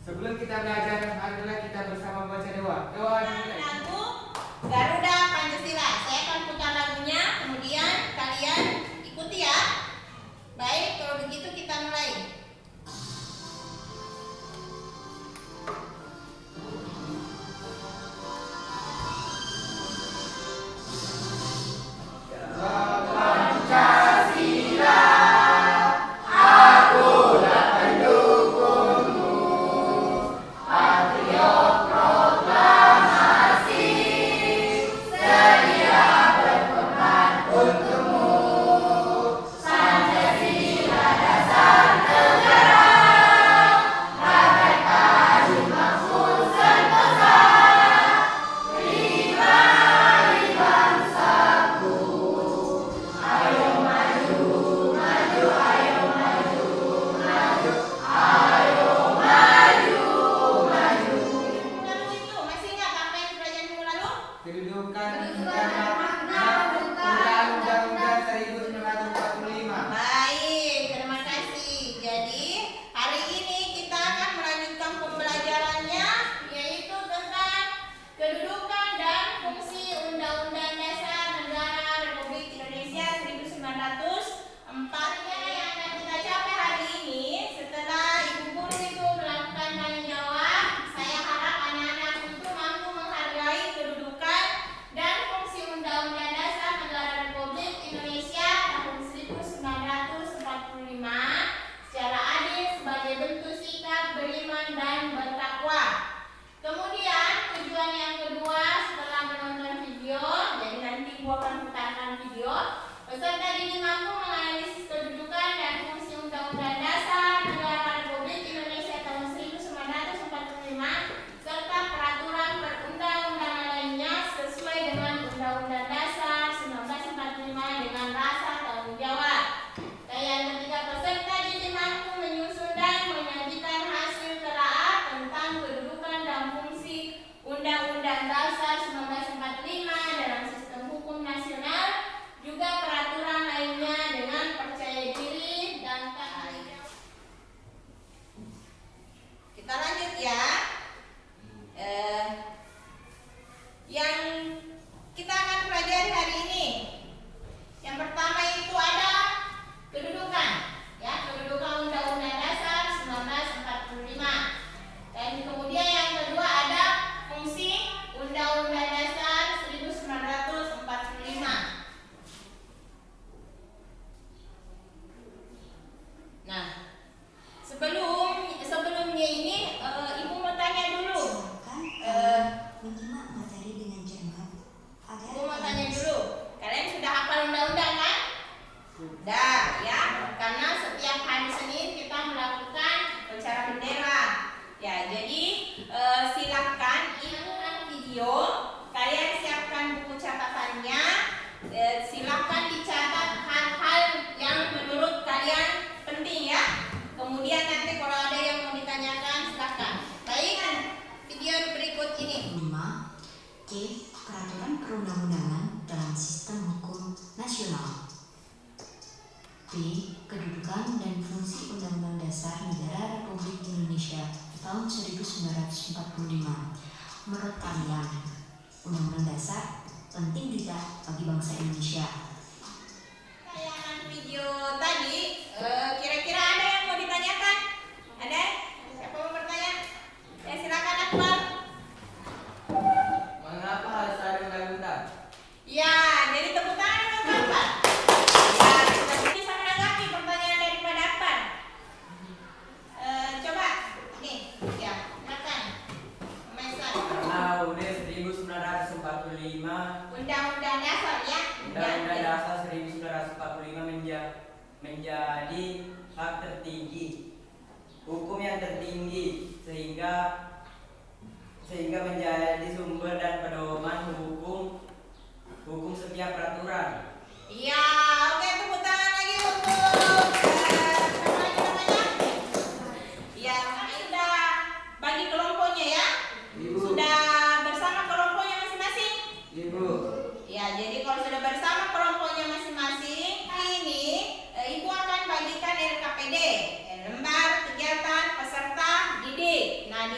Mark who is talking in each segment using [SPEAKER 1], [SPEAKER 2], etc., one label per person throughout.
[SPEAKER 1] Sebelum kita belajar, adalah kita bersama baca doa. Doa dimulai.
[SPEAKER 2] Lagu Garuda Pancasila. Saya akan putar lagunya, kemudian kalian ikuti ya. Baik, kalau begitu kita mulai.
[SPEAKER 1] Kedudukan Undang-Undang 1945.
[SPEAKER 2] Baik, terima kasih. Jadi hari ini kita akan melanjutkan pembelajarannya, yaitu tentang kedudukan dan fungsi Undang-Undang Dasar Negara Republik Indonesia 1945. Yang akan kita capai hari ini, setelah Ibu Guru itu melakukan tanya jawab, saya harap anak-anak itu mampu menghargai kedudukan dan fungsi Undang-Undang Dasar Negara Republik Indonesia tahun 1945 secara adil sebagai bentuk sikap beriman dan bertakwa. Kemudian tujuan yang kedua setelah menonton video, jadi nanti gua akan putarkan video, peserta didik mampu menganalisis kedudukan dan fungsi Undang-Undang Dasar Negara Republik Indonesia tahun 1945 serta peraturan perundang-undangan lainnya sesuai dengan Undang-Undang Dasar 1945 dengan rasa tanggung jawab. Dan yang ketiga, peserta didik mampu menyusun dan menyajikan hasil telaah tentang kedudukan dan fungsi Undang-Undang Dasar 1945 dalam sistem hukum nasional, juga peraturan lainnya dengan percaya diri dan tanggung jawab. Kita lanjut ya. Yang kita akan pelajari hari ini, yang pertama itu ada kedudukan, ya, kedudukan Undang-Undang Dasar 1945. Dan kemudian yang kedua ada fungsi Undang-Undang Dasar 1945. Nah, sebelumnya ini Ibu mau tanya dulu.
[SPEAKER 3] Menyimak materi dengan cermat agar
[SPEAKER 2] Ibu mau tanya dulu. Kalian sudah hafal undang-undang kan? Sudah, ya. Karena setiap hari Senin kita melakukan upacara bendera. Ya, jadi silakan ikutan video. Kalian siapkan buku catatannya. Silakan dicatat hal-hal yang menurut kalian penting ya. Kemudian nanti kalau ada yang mau ditanyakan silakan. Baik, video berikut ini.
[SPEAKER 3] 5. C. Peraturan perundang-undangan dalam sistem hukum nasional. B. Kedudukan dan fungsi Undang-Undang Dasar Negara Republik Indonesia tahun 1945. Menurut kalian, Undang-Undang Dasar penting tidak bagi bangsa Indonesia?
[SPEAKER 2] Tayangan video tadi, kira-kira ada yang mau ditanyakan? Ada? Siapa mau bertanya? Ya, silakan Akbar.
[SPEAKER 1] Mengapa harus ada undang-undang?
[SPEAKER 2] Ya, jadi tepuk tangan untuk Akbar. Ya, kita bisa menanggapi pertanyaan daripada Akbar. Coba, nih, ya, silakan. Mesan.
[SPEAKER 4] Karena UUD 1945
[SPEAKER 2] Undang-Undang Dasar ya.
[SPEAKER 4] Undang-Undang Dasar 1945 menjadi hak tertinggi, hukum yang tertinggi, sehingga menjadi sumber dan pedoman hukum setiap peraturan.
[SPEAKER 2] Iya, oke, tepuk tangan lagi untuk apa lagi namanya? Ya, kami sudah bagi kelompoknya ya.
[SPEAKER 1] Ibu.
[SPEAKER 2] Sudah bersama kelompoknya masing-masing.
[SPEAKER 1] Ibu.
[SPEAKER 2] Ya, jadi kalau sudah bersama kelompoknya masing-masing, hari ini Ibu akan bagikan LKPD, lembar kegiatan peserta didik. Nah,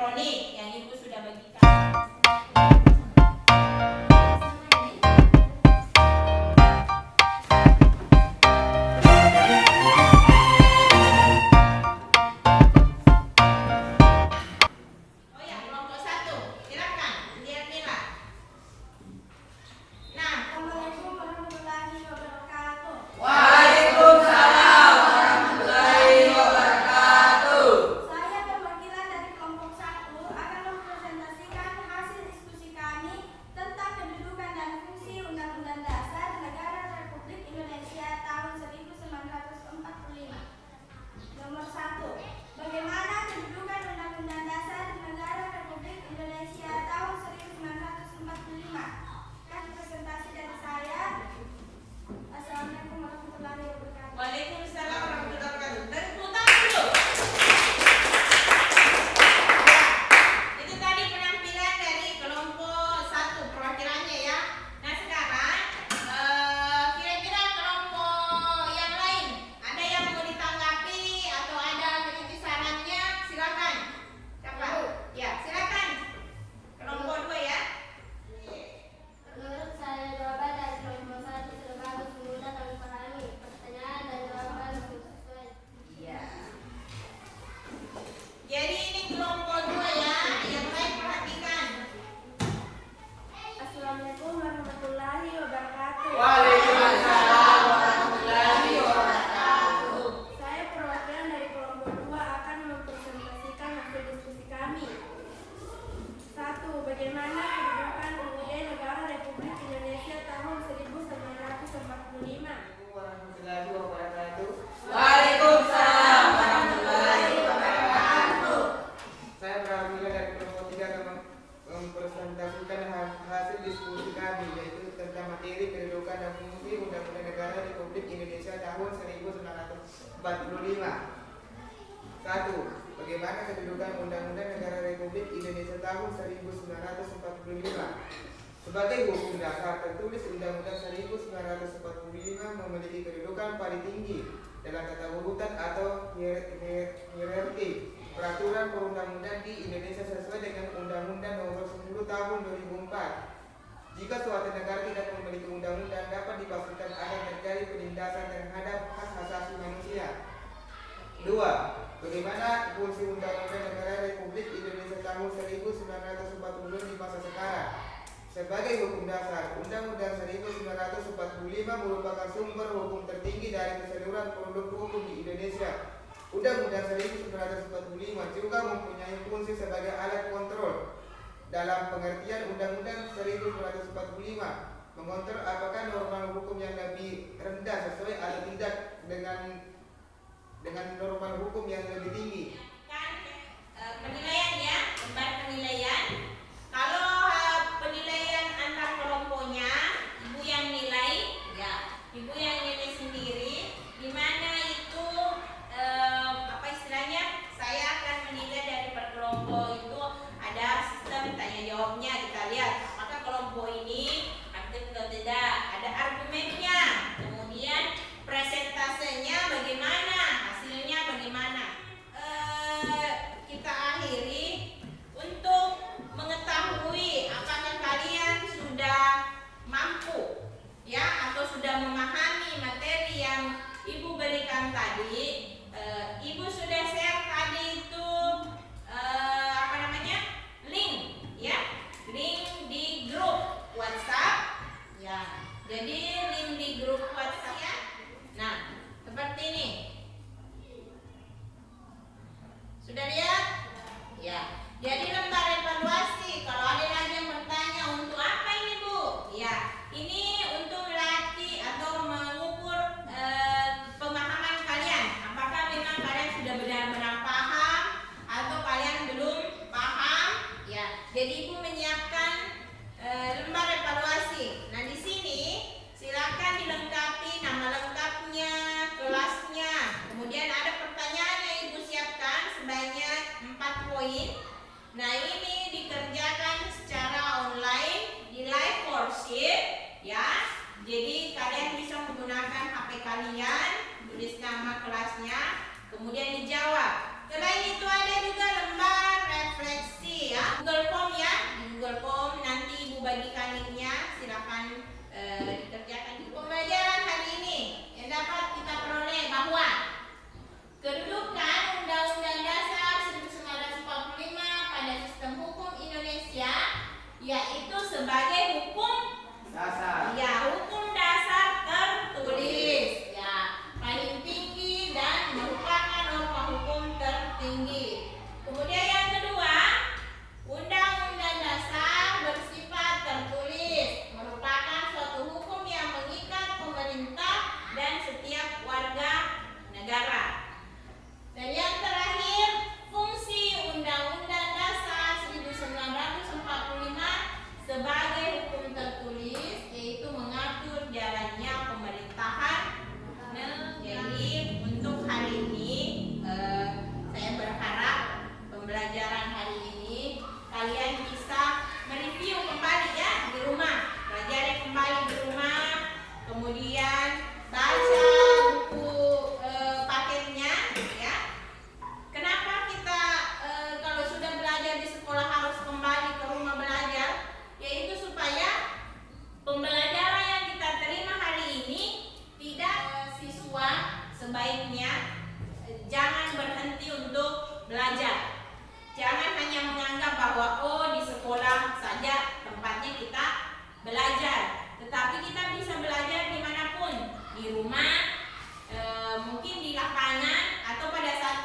[SPEAKER 2] elektronik yang Ibu sudah bagikan. Oh ya, kelompok 1. Silakan, lihat nilai. Nah,
[SPEAKER 5] Assalamualaikum warahmatullahi wabarakatuh.
[SPEAKER 1] Waalaikumsalam warahmatullahi wabarakatuh.
[SPEAKER 5] Saya perwakilan dari kelompok 1 akan mempresentasikan hasil diskusi kami tentang kedudukan dan fungsi Undang-Undang Dasar Negara Republik Indonesia tahun 1945. Nomor 1. Bagaimana kedudukan Undang-Undang Dasar Negara Republik Indonesia tahun 1945? Kan presentasi dari saya. Assalamualaikum warahmatullahi wabarakatuh.
[SPEAKER 2] Waalaikumsalam warahmatullahi wabarakatuh. Dan putar dulu. Ya, itu tadi penampilan dari kelompok 1 perwakilannya ya. Nah sekarang kira-kira kelompok yang lain ada yang mau ditanggapi atau ada kritik sarannya? Silakan. Siapa? Ya silakan. Kelompok 2 ya.
[SPEAKER 5] Menurut saya jawaban dari kelompok 1 sudah bagus, mudah kami pahami. Pertanyaan dan jawaban sesuai.
[SPEAKER 2] Iya. Jadi ini kelompok 2 ya. Yang lain perhatikan.
[SPEAKER 5] Assalamualaikum warahmatullahi wabarakatuh.
[SPEAKER 1] Waalaikumsalam warahmatullahi wabarakatuh.
[SPEAKER 5] Saya perwakilan dari kelompok 2 akan mempresentasikan hasil diskusi kami. 1. Bagaimana kedudukan UUD Negara Republik Indonesia tahun 1945?
[SPEAKER 1] Warahmatullahi wabarakatuh.
[SPEAKER 4] Waalaikumsalam warahmatullahi wabarakatuh.
[SPEAKER 1] Saya perwakilan dari kelompok 3 akan mempresentasikan hasil diskusi kami, yaitu tentang materi kedudukan dan fungsi Undang-Undang Negara Republik Indonesia tahun 1945. 1. Bagaimana kedudukan Undang-Undang Negara Republik Indonesia tahun 1945? Sebagai hukum dasar tertulis, Undang-Undang 1945 memiliki kedudukan paling tinggi dalam tata urutan atau hierarki peraturan perundang-undang di Indonesia sesuai dengan Undang-Undang Nomor 10 Tahun 2004. Jika suatu negara tidak memiliki undang-undang, dapat dipastikan akan terjadi penindasan terhadap hak asasi manusia. 2. Bagaimana fungsi Undang-Undang Negara Republik Indonesia tahun 1940 di masa sekarang? Sebagai hukum dasar, Undang-Undang 1945 merupakan sumber hukum tertinggi dari keseluruhan produk hukum di Indonesia. Undang-Undang 1945 juga mempunyai fungsi sebagai alat kontrol. Dalam pengertian Undang-Undang 1945 mengontrol apakah norma hukum yang lebih rendah sesuai atau tidak dengan norma hukum yang lebih tinggi.
[SPEAKER 2] Kan penilaian ya, lembar penilaian. Kalau penilaian antar kelompoknya, ibu yang nilai, ya, ibu yang nilai sendiri. Di mana itu apa istilahnya? Saya akan menilai dari per kelompok itu ada sistem tanya jawabnya. Kita lihat apakah kelompok ini aktif atau tidak. Ada argumennya. Kemudian presentasenya bagaimana, hasilnya bagaimana. Kita akhiri untuk mengetahui apakah kalian sudah mampu ya atau sudah memahami materi yang ibu berikan tadi. Ibu sudah share tadi itu link ya, link di grup WhatsApp ya. Jadi link di grup WhatsApp ya. Nah, seperti ini. Sudah lihat? Ya. Jadi lembar evaluasi. Kalau ada lagi yang bertanya, untuk apa ini, Bu? Ya, ini untuk melatih atau mengukur pemahaman kalian. Apakah memang kalian sudah benar-benar paham atau kalian belum paham? Ya. Jadi Ibu menyiapkan lembar evaluasi. Nah, di sini silakan dilengkapi nama lengkapnya, kelasnya. Kemudian ada pertanyaan yang Ibu siapkan sebanyak 4 poin. Nah, ini dikerjakan secara online di live worksheet ya. Jadi kalian bisa menggunakan HP kalian, tulis nama kelasnya, kemudian dijawab. Selain itu ada juga lembar refleksi belajar. Jangan hanya menganggap bahwa di sekolah saja tempatnya kita belajar, tetapi kita bisa belajar dimanapun, di rumah, mungkin di lapangan, atau pada saat